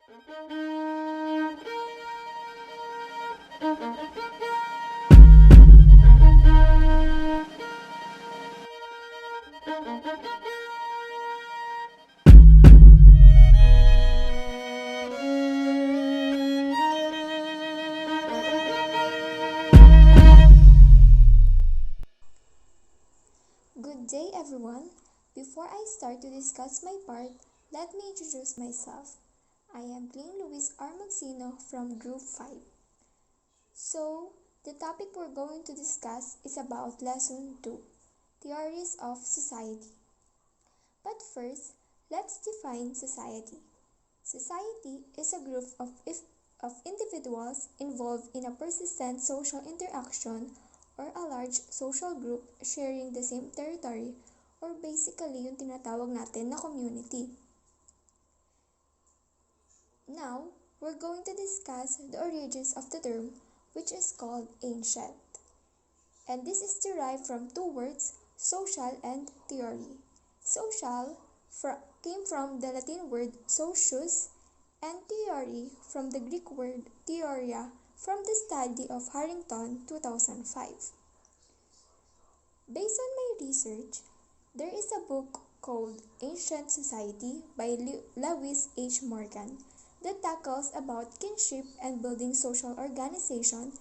Good day, everyone. Before I start to discuss my part, let me introduce myself. I am Clean Luis Armagsino from Group 5. So, the topic we're going to discuss is about Lesson 2, Theories of Society. But first, let's define society. Society is a group of individuals involved in a persistent social interaction or a large social group sharing the same territory or basically yung tinatawag natin na community. Now, we're going to discuss the origins of the term, which is called ancient. And this is derived from two words, social and theory. Social came from the Latin word socius and theory from the Greek word theoria from the study of Harrington 2005. Based on my research, there is a book called Ancient Society by Lewis H. Morgan that tackles about kinship and building social organization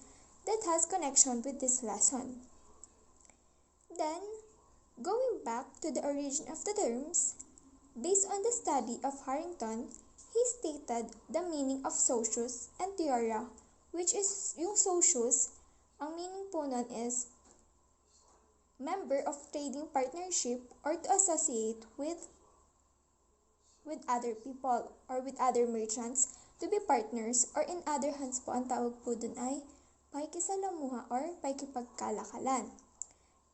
that has connection with this lesson. Then, going back to the origin of the terms, based on the study of Harrington, he stated the meaning of socius and theoria, which is yung socius, ang meaning po nun is member of trading partnership or to associate with other people or with other merchants to be partners, or in other hands po ang tawag po dun ay pakikisalamuha or pakikipagkalakalan.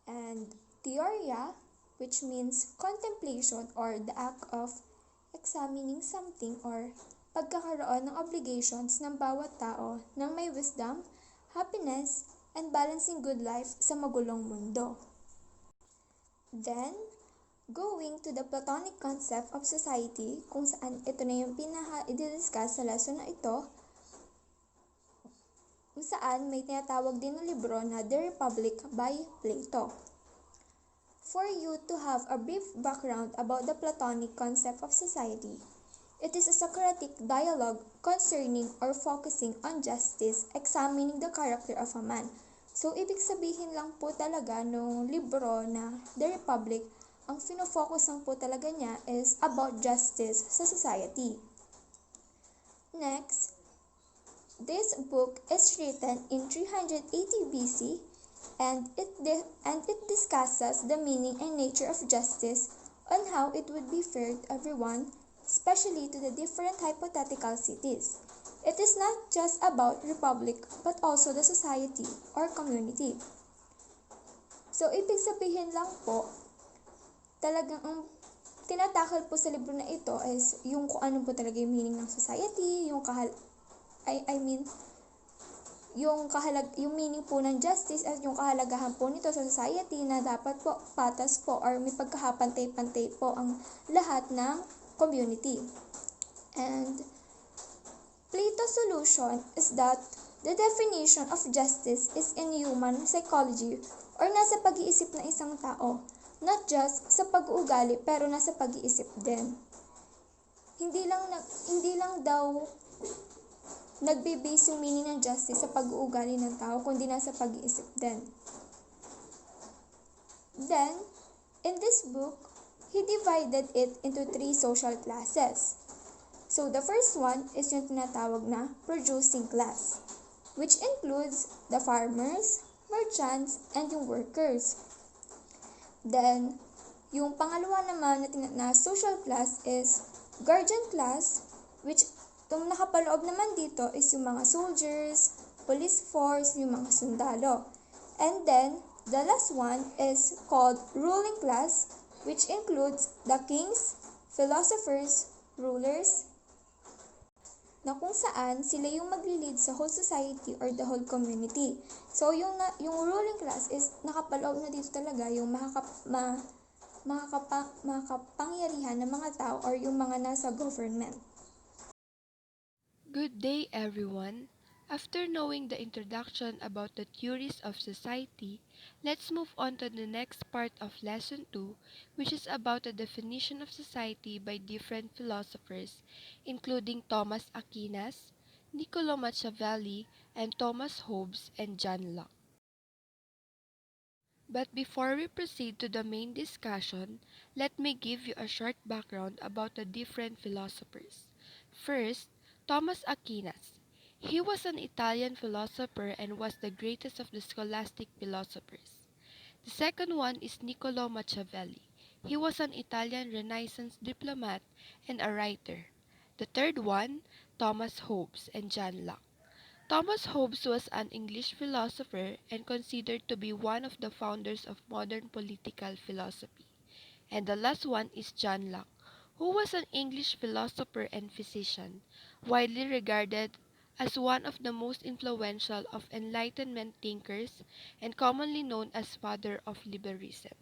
And theoria, which means contemplation or the act of examining something or pagkakaroon ng obligations ng bawat tao ng may wisdom, happiness, and balancing good life sa magulong mundo. Then, going to the Platonic concept of society, kung saan ito na yung pinaka-i-discuss sa lesson na ito, kung saan may tinatawag din na libro na The Republic by Plato. For you to have a brief background about the Platonic concept of society, it is a Socratic dialogue concerning or focusing on justice, examining the character of a man. So, ibig sabihin lang po talaga nung libro na The Republic, ang finofocus lang po talaga niya is about justice sa society. Next, this book is written in 380 BC and it discusses the meaning and nature of justice on how it would be fair to everyone, especially to the different hypothetical cities. It is not just about republic but also the society or community. So, ibig sabihin lang po, talagang ang tinatakal po sa libro na ito is yung kung ano po talaga yung meaning ng society, yung yung meaning po ng justice at yung kahalagahan po nito sa society na dapat po patas po or may pagkakapantay-pantay po ang lahat ng community. And Plato's solution is that the definition of justice is in human psychology or nasa pag-iisip ng isang tao, not just sa pag-uugali pero nasa pag-iisip din. Hindi lang daw nagbe-base yung meaning ng justice sa pag-uugali ng tao, kundi nasa pag-iisip din. Then, in this book, he divided it into 3 social classes. So, the first one is yung tinatawag na producing class, which includes the farmers, merchants, and yung workers. Then, yung pangalawa naman na social class is guardian class, which itong nakapaloob naman dito is yung mga soldiers, police force, yung mga sundalo. And then, the last one is called ruling class, which includes the kings, philosophers, rulers, na kung saan sila yung magli-lead sa whole society or the whole community. So, yung ruling class is nakapaloob na dito talaga yung makakapangyarihan ng mga tao or yung mga nasa government. Good day, everyone. After knowing the introduction about the theories of society, let's move on to the next part of Lesson 2, which is about the definition of society by different philosophers, including Thomas Aquinas, Niccolo Machiavelli, and Thomas Hobbes and John Locke. But before we proceed to the main discussion, let me give you a short background about the different philosophers. First, Thomas Aquinas. He was an Italian philosopher and was the greatest of the scholastic philosophers. The second one is Niccolo Machiavelli. He was an Italian Renaissance diplomat and a writer. The third one, Thomas Hobbes and John Locke. Thomas Hobbes was an English philosopher and considered to be one of the founders of modern political philosophy. And the last one is John Locke, who was an English philosopher and physician, widely regarded as one of the most influential of Enlightenment thinkers and commonly known as father of liberalism.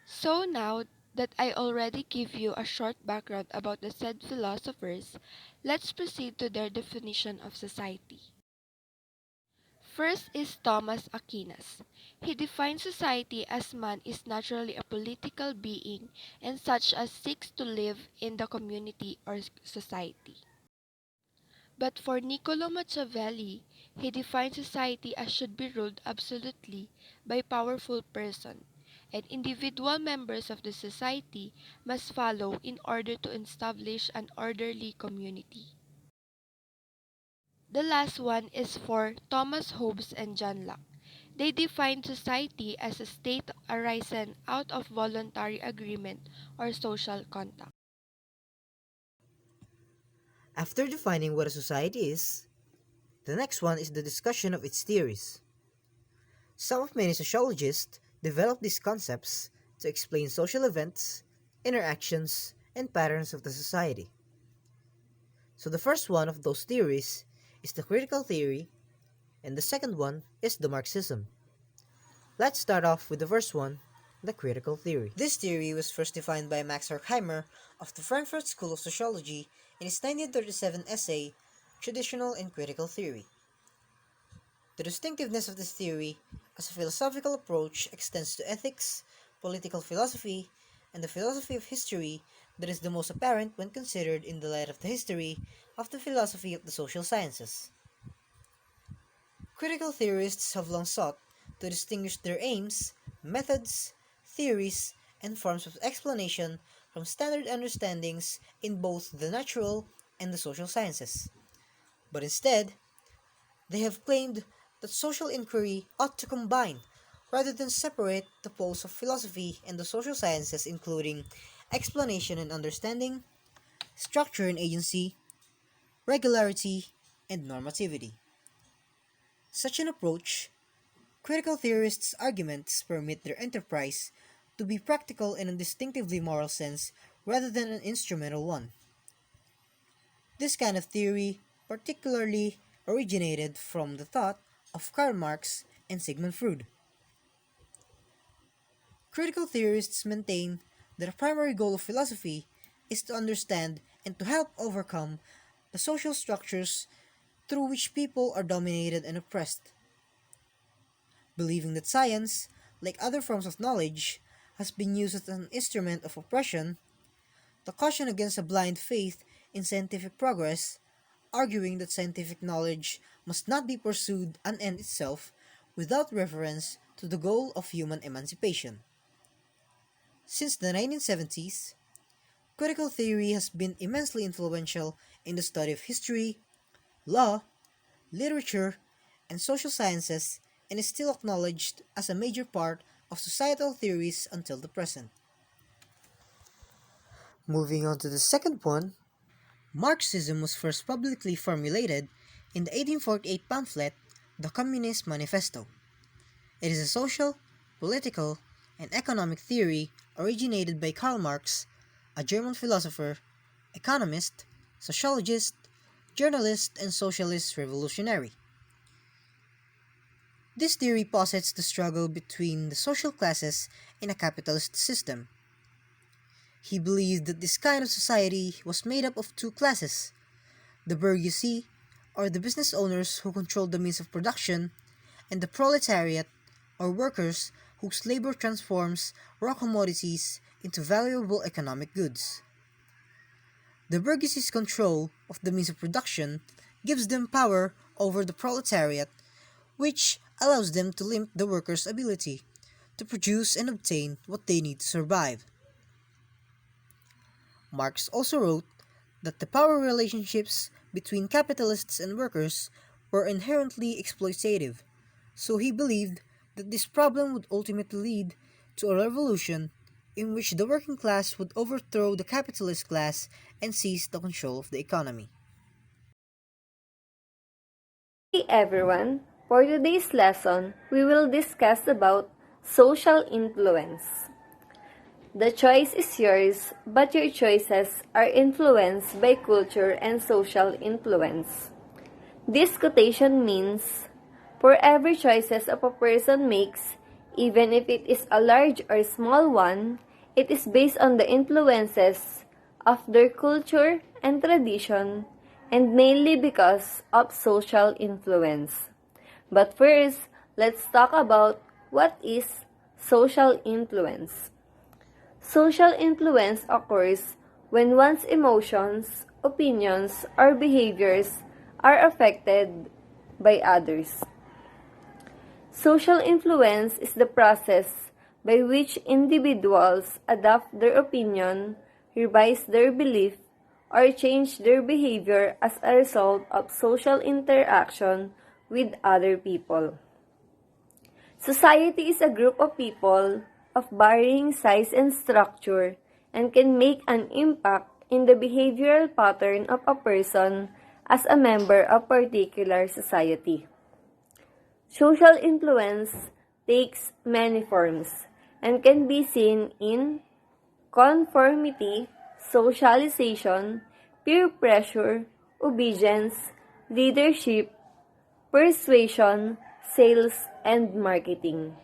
So now that I already give you a short background about the said philosophers, let's proceed to their definition of society. First is Thomas Aquinas. He defines society as man is naturally a political being and such as seeks to live in the community or society. But for Niccolo Machiavelli, he defines society as should be ruled absolutely by powerful person, and individual members of the society must follow in order to establish an orderly community. The last one is for Thomas Hobbes and John Locke. They define society as a state arising out of voluntary agreement or social contact. After defining what a society is, the next one is the discussion of its theories. Some of many sociologists develop these concepts to explain social events, interactions, and patterns of the society. So the first one of those theories is the critical theory, and the second one is the Marxism. Let's start off with the first one, the critical theory. This theory was first defined by Max Horkheimer of the Frankfurt School of Sociology in his 1937 essay, Traditional and Critical Theory. The distinctiveness of this theory as a philosophical approach extends to ethics, political philosophy, and the philosophy of history that is the most apparent when considered in the light of the history of the philosophy of the social sciences. Critical theorists have long sought to distinguish their aims, methods, theories, and forms of explanation from standard understandings in both the natural and the social sciences. But instead, they have claimed that social inquiry ought to combine, rather than separate, the poles of philosophy and the social sciences, including explanation and understanding, structure and agency, regularity, and normativity. Such an approach, critical theorists' arguments permit their enterprise to be practical in a distinctively moral sense rather than an instrumental one. This kind of theory particularly originated from the thought of Karl Marx and Sigmund Freud. Critical theorists maintain that a primary goal of philosophy is to understand and to help overcome the social structures through which people are dominated and oppressed, believing that science, like other forms of knowledge, has been used as an instrument of oppression. The caution against a blind faith in scientific progress, arguing that scientific knowledge must not be pursued an end itself without reference to the goal of human emancipation. Since the 1970s, critical theory has been immensely influential in the study of history, law, literature, and social sciences and is still acknowledged as a major part of societal theories until the present. Moving on to the second one, Marxism was first publicly formulated in the 1848 pamphlet, The Communist Manifesto. It is a social, political, and economic theory originated by Karl Marx, a German philosopher, economist, sociologist, journalist, and socialist revolutionary. This theory posits the struggle between the social classes in a capitalist system. He believed that this kind of society was made up of two classes, The bourgeoisie, or the business owners who control the means of production, and the proletariat, or workers whose labor transforms raw commodities into valuable economic goods. The bourgeoisie's control of the means of production gives them power over the proletariat, which allows them to limit the workers' ability to produce and obtain what they need to survive. Marx also wrote that the power relationships between capitalists and workers were inherently exploitative, so he believed that this problem would ultimately lead to a revolution in which the working class would overthrow the capitalist class and seize the control of the economy. Hey everyone, for today's lesson, we will discuss about social influence. The choice is yours, but your choices are influenced by culture and social influence. This quotation means, for every choices of a person makes, even if it is a large or small one, it is based on the influences of their culture and tradition, and mainly because of social influence. But first, let's talk about what is social influence. Social influence occurs when one's emotions, opinions, or behaviors are affected by others. Social influence is the process by which individuals adapt their opinion, revise their belief, or change their behavior as a result of social interaction with other people. Society is a group of people of varying size and structure and can make an impact in the behavioral pattern of a person as a member of particular society. Social influence takes many forms and can be seen in conformity, socialization, peer pressure, obedience, leadership, persuasion, sales, and marketing.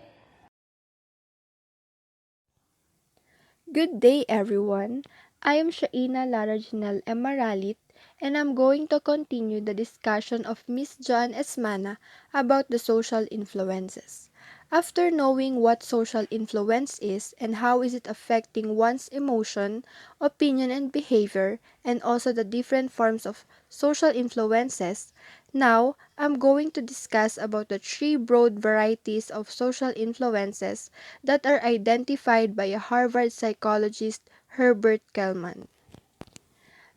Good day, everyone. I am Shaina Larajinal Emaralit, and I'm going to continue the discussion of Miss Joan Esmana about the social influences. After knowing what social influence is and how is it affecting one's emotion, opinion, and behavior, and also the different forms of social influences, now I'm going to discuss about the three broad varieties of social influences that are identified by a Harvard psychologist, Herbert Kellman.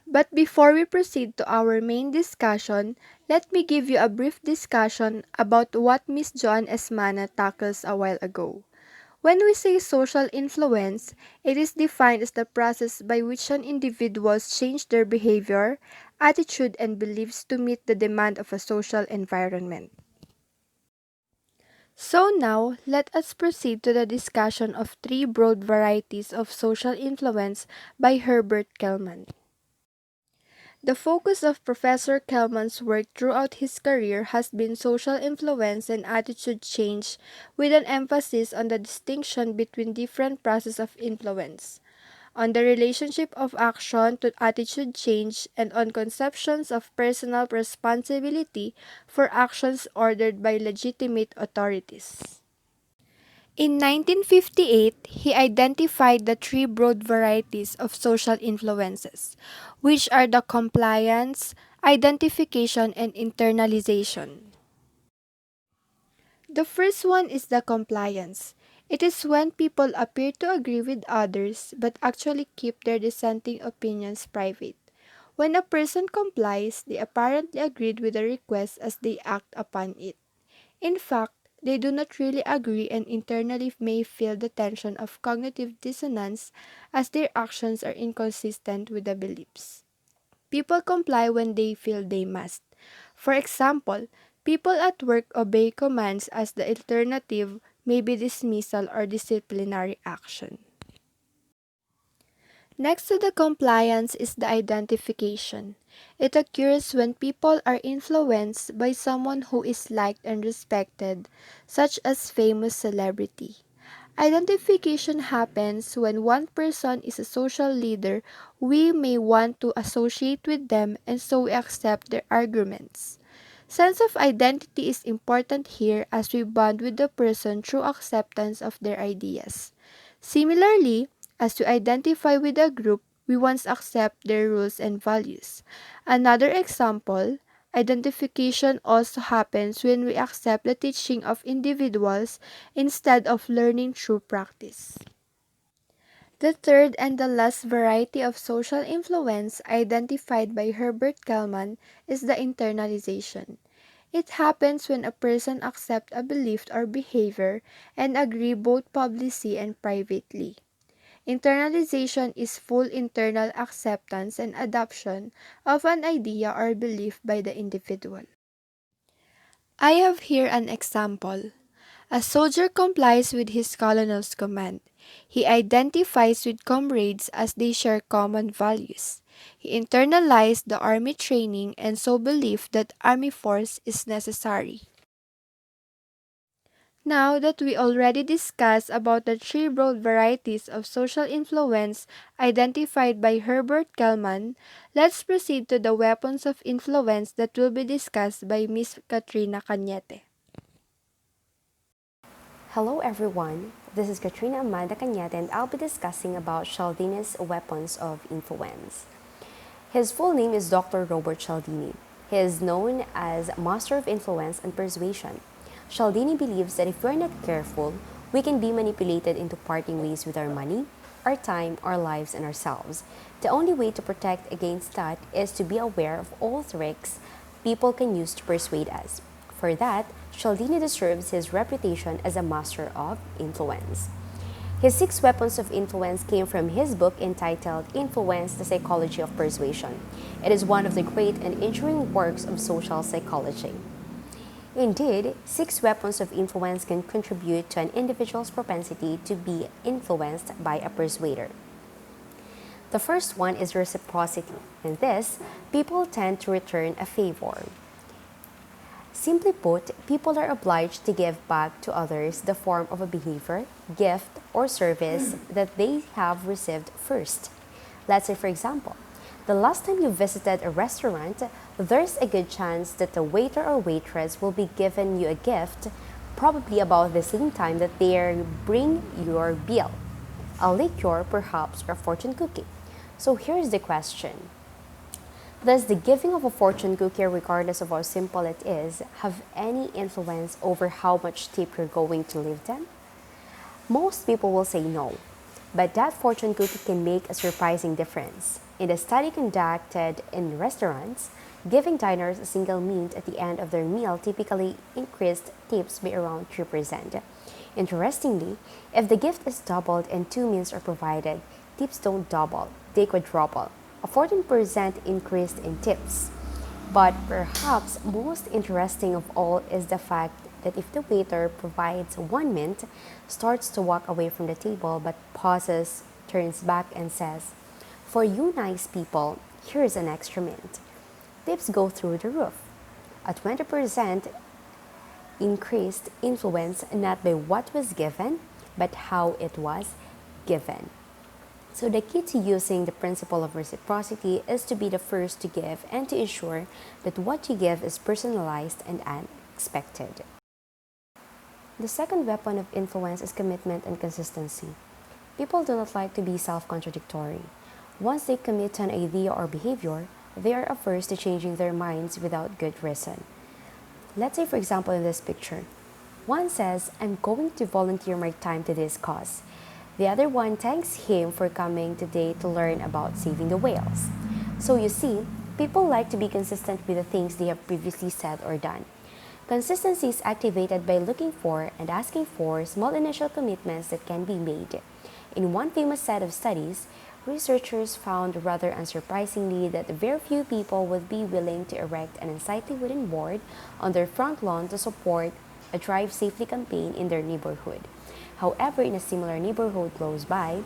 But before we proceed to our main discussion, let me give you a brief discussion about what Miss Joan Esmana tackles a while ago. When we say social influence, it is defined as the process by which an individuals change their behavior, attitude, and beliefs to meet the demand of a social environment. So now, let us proceed to the discussion of three broad varieties of social influence by Herbert Kellman. The focus of Professor Kellman's work throughout his career has been social influence and attitude change, with an emphasis on the distinction between different processes of influence, on the relationship of action to attitude change, and on conceptions of personal responsibility for actions ordered by legitimate authorities. In 1958, he identified the three broad varieties of social influences, which are the compliance, identification, and internalization. The first one is the compliance. It is when people appear to agree with others but actually keep their dissenting opinions private. When a person complies, they apparently agreed with the request as they act upon it. In fact, they do not really agree and internally may feel the tension of cognitive dissonance as their actions are inconsistent with the beliefs. People comply when they feel they must. For example, people at work obey commands as the alternative may be dismissal or disciplinary action. Next to the compliance is the identification. It occurs when people are influenced by someone who is liked and respected, such as famous celebrity. Identification happens when one person is a social leader. We may want to associate with them and so we accept their arguments. Sense of identity is important here as we bond with the person through acceptance of their ideas. Similarly, as we identify with a group, we once accept their rules and values. Another example, identification also happens when we accept the teaching of individuals instead of learning through practice. The third and the last variety of social influence identified by Herbert Kalman is the internalization. It happens when a person accepts a belief or behavior and agree both publicly and privately. Internalization is full internal acceptance and adoption of an idea or belief by the individual. I have here an example. A soldier complies with his colonel's command. He identifies with comrades as they share common values. He internalized the army training and so believed that army force is necessary. Now that we already discussed about the three broad varieties of social influence identified by Herbert Kalman, let's proceed to the weapons of influence that will be discussed by Miss Katrina Cañete. Hello everyone, this is Katrina Amanda Cañete and I'll be discussing about Cialdini's weapons of influence. His full name is Dr. Robert Cialdini. He is known as Master of Influence and Persuasion. Cialdini believes that if we're not careful, we can be manipulated into parting ways with our money, our time, our lives, and ourselves. The only way to protect against that is to be aware of all tricks people can use to persuade us. For that, Cialdini deserves his reputation as a master of influence. His 6 weapons of influence came from his book entitled Influence, the Psychology of Persuasion. It is one of the great and enduring works of social psychology. Indeed, 6 weapons of influence can contribute to an individual's propensity to be influenced by a persuader. The first one is reciprocity. In this, people tend to return a favor. Simply put, people are obliged to give back to others the form of a behavior, gift, or service that they have received first. Let's say, for example, the last time you visited a restaurant, there's a good chance that the waiter or waitress will be giving you a gift, probably about the same time that they bring your bill, a liqueur perhaps, or a fortune cookie. So here's the question. Does the giving of a fortune cookie, regardless of how simple it is, have any influence over how much tip you're going to leave them? Most people will say no, but that fortune cookie can make a surprising difference. In a study conducted in restaurants, giving diners a single mint at the end of their meal typically increased tips by around 3%. Interestingly, if the gift is doubled and 2 mints are provided, tips don't double, they quadruple. A 14% increase in tips. But perhaps most interesting of all is the fact that if the waiter provides 1 mint, starts to walk away from the table but pauses, turns back and says, "For you nice people, here's an extra mint," tips go through the roof. A 20% increased influence not by what was given, but how it was given. So the key to using the principle of reciprocity is to be the first to give and to ensure that what you give is personalized and unexpected. The second weapon of influence is commitment and consistency. People do not like to be self-contradictory. Once they commit to an idea or behavior, they are averse to changing their minds without good reason. Let's say, for example, in this picture, one says, "I'm going to volunteer my time to this cause." The other one thanks him for coming today to learn about saving the whales. So you see, people like to be consistent with the things they have previously said or done. Consistency is activated by looking for and asking for small initial commitments that can be made. In one famous set of studies, researchers found rather unsurprisingly that very few people would be willing to erect an unsightly wooden board on their front lawn to support a Drive Safely campaign in their neighborhood. However, in a similar neighborhood close by,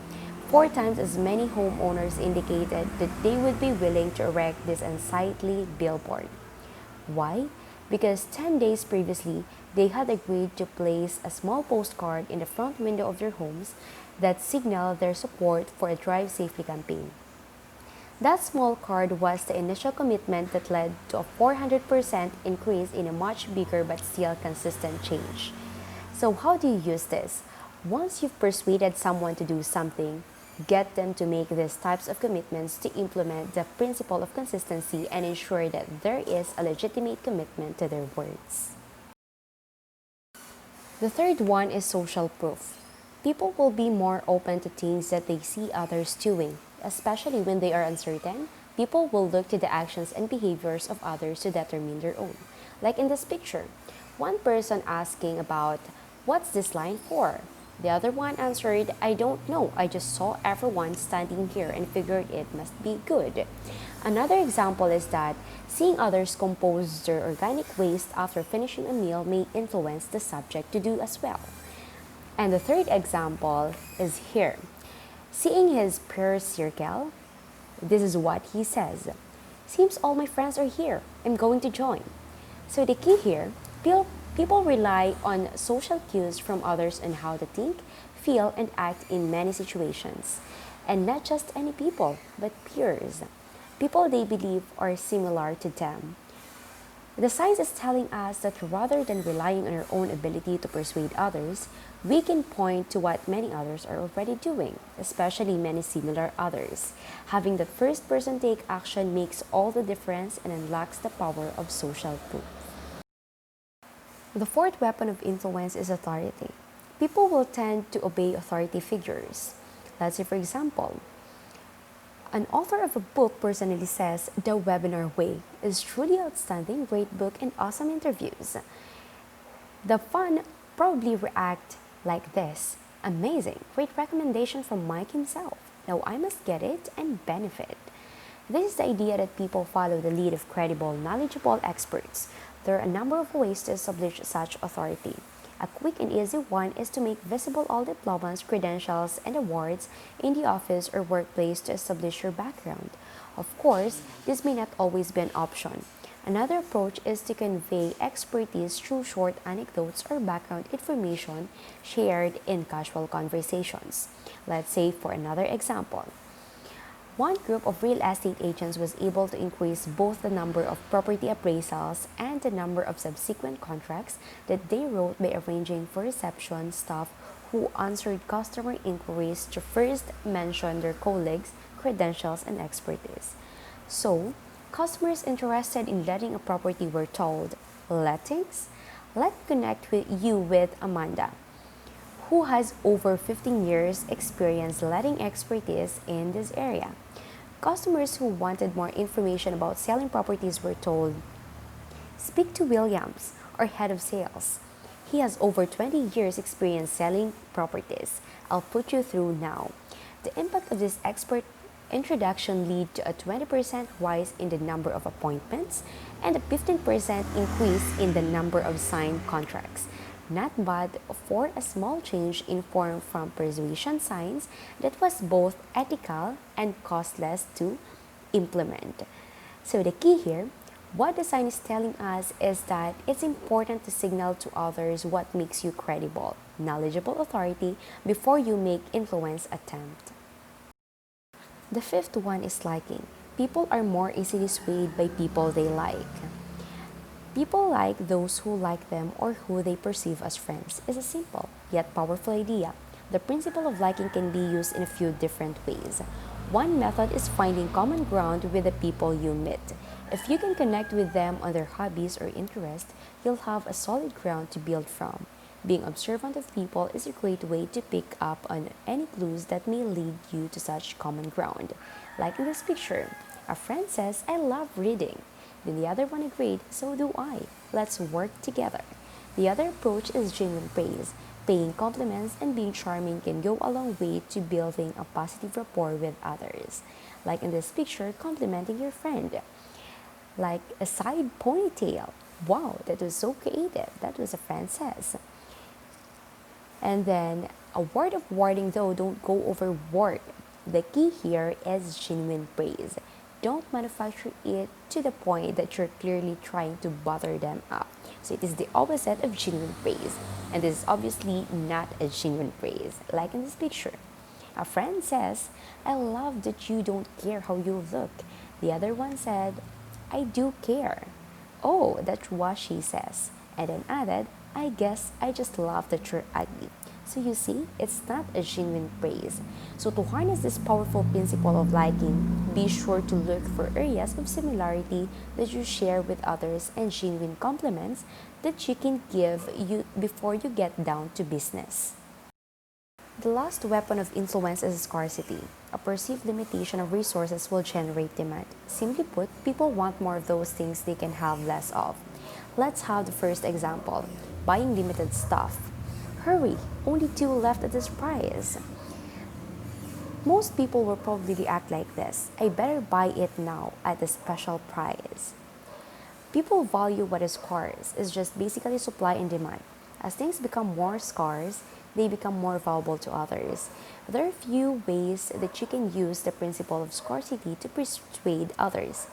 4 times as many homeowners indicated that they would be willing to erect this unsightly billboard. Why? Because 10 days previously, They had agreed to place a small postcard in the front window of their homes that signaled their support for a Drive Safely campaign. That small card was the initial commitment that led to a 400% increase in a much bigger but still consistent change. So, how do you use this? Once you've persuaded someone to do something, get them to make these types of commitments to implement the principle of consistency and ensure that there is a legitimate commitment to their words. The third one is social proof. People will be more open to things that they see others doing, especially when they are uncertain. People will look to the actions and behaviors of others to determine their own. Like in this picture, one person asking about, "What's this line for?" The other one answered, "I don't know. I just saw everyone standing here and figured it must be good." Another example is that seeing others compose their organic waste after finishing a meal may influence the subject to do as well. And the third example is here. Seeing his peer circle, this is what he says: "Seems all my friends are here. I'm going to join." So the key here, people rely on social cues from others on how to think, feel, and act in many situations. And not just any people, but peers. People they believe are similar to them. The science is telling us that rather than relying on our own ability to persuade others, we can point to what many others are already doing, especially many similar others. Having the first person take action makes all the difference and unlocks the power of social proof. The fourth weapon of influence is authority. People will tend to obey authority figures. Let's say, for example, an author of a book personally says, "The Webinar Way is truly outstanding, great book, and awesome interviews." The fan probably react like this: "Amazing, great recommendation from Mike himself. Now I must get it and benefit." This is the idea that people follow the lead of credible, knowledgeable experts. There are a number of ways to establish such authority. A quick and easy one is to make visible all diplomas, credentials, and awards in the office or workplace to establish your background. Of course, this may not always be an option. Another approach is to convey expertise through short anecdotes or background information shared in casual conversations. Let's say, for another example, one group of real estate agents was able to increase both the number of property appraisals and the number of subsequent contracts that they wrote by arranging for reception staff who answered customer inquiries to first mention their colleagues' credentials and expertise. So, customers interested in letting a property were told, "Lettings? Let's connect you with Amanda, who has over 15 years experience letting expertise in this area." Customers who wanted more information about selling properties were told, "Speak to Williams, our head of sales. He has over 20 years experience selling properties. I'll put you through now." The impact of this expert introduction led to a 20% rise in the number of appointments and a 15% increase in the number of signed contracts. Not bad for a small change informed from persuasion science that was both ethical and costless to implement. So the key here, what the science is telling us is that it's important to signal to others what makes you credible, knowledgeable authority before you make influence attempt. The fifth one is liking. People are more easily swayed by people they like. People like those who like them or who they perceive as friends is a simple yet powerful idea. The principle of liking can be used in a few different ways. One method is finding common ground with the people you meet. If you can connect with them on their hobbies or interests, you'll have a solid ground to build from. Being observant of people is a great way to pick up on any clues that may lead you to such common ground. Like in this picture, a friend says, "I love reading." Then the other one agreed, "So do I. Let's work together." The other approach is genuine praise. Paying compliments and being charming can go a long way to building a positive rapport with others. Like in this picture, complimenting your friend. Like a side ponytail. "Wow, that was so creative." That was a friend says. And then a word of warning though, don't go overboard. The key here is genuine praise. don't manufacture it to the point that you're clearly trying to butter them up. So it is the opposite of genuine praise. And this is obviously not a genuine praise, like in this picture. A friend says, I love that you don't care how you look. The other one said, I do care. Oh, that's what she says. And then added, I guess I just love that you're ugly. So you see, it's not a genuine praise. So to harness this powerful principle of liking, be sure to look for areas of similarity that you share with others and genuine compliments that you can give you before you get down to business. The last weapon of influence is scarcity. A perceived limitation of resources will generate demand. Simply put, people want more of those things they can have less of. Let's have the first example, buying limited stuff. Hurry, only two left at this price. Most people will probably react like this. I better buy it now at a special price. People value what is scarce. It's just basically supply and demand. As things become more scarce, they become more valuable to others. There are few ways that you can use the principle of scarcity to persuade others.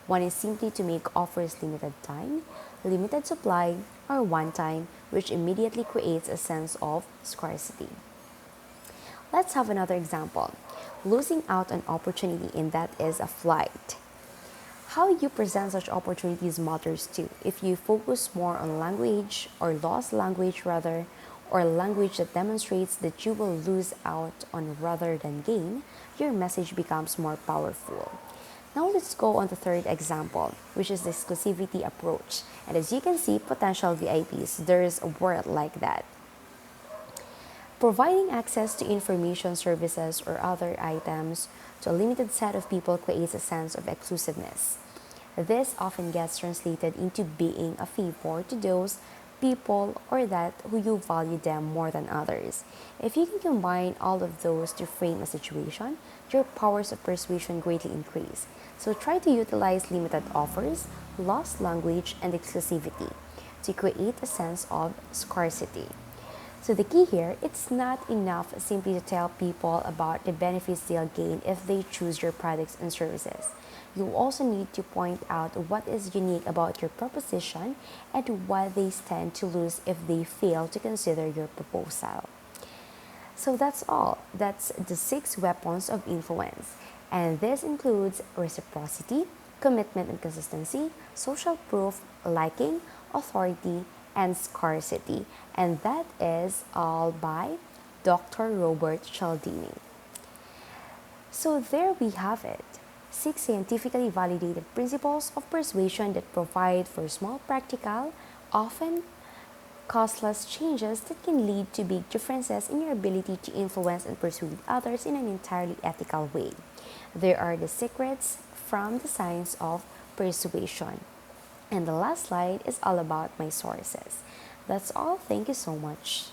One is simply to make offers limited time, limited supply, or one time, which immediately creates a sense of scarcity. Let's have another example. Losing out on opportunity, and that is a flight. How you present such opportunities matters too. If you focus more on language or lost language rather, or language that demonstrates that you will lose out on rather than gain, your message becomes more powerful. Now let's go on the third example, which is the exclusivity approach. And as you can see, potential VIPs, there is a word like that. Providing access to information services or other items to a limited set of people creates a sense of exclusiveness. This often gets translated into being a favor to those people or that who you value them more than others. If you can combine all of those to frame a situation, your powers of persuasion greatly increase. So try to utilize limited offers, lost language, and exclusivity to create a sense of scarcity. So the key here, it's not enough simply to tell people about the benefits they'll gain if they choose your products and services. You also need to point out what is unique about your proposition and what they stand to lose if they fail to consider your proposal. So that's all. That's the 6 weapons of influence. And this includes reciprocity, commitment and consistency, social proof, liking, authority, and scarcity. And that is all by Dr. Robert Cialdini. So there we have it. 6 scientifically validated principles of persuasion that provide for small, practical, often costless changes that can lead to big differences in your ability to influence and persuade others in an entirely ethical way. There are the secrets from the science of persuasion. And the last slide is all about my sources. That's all. Thank you so much.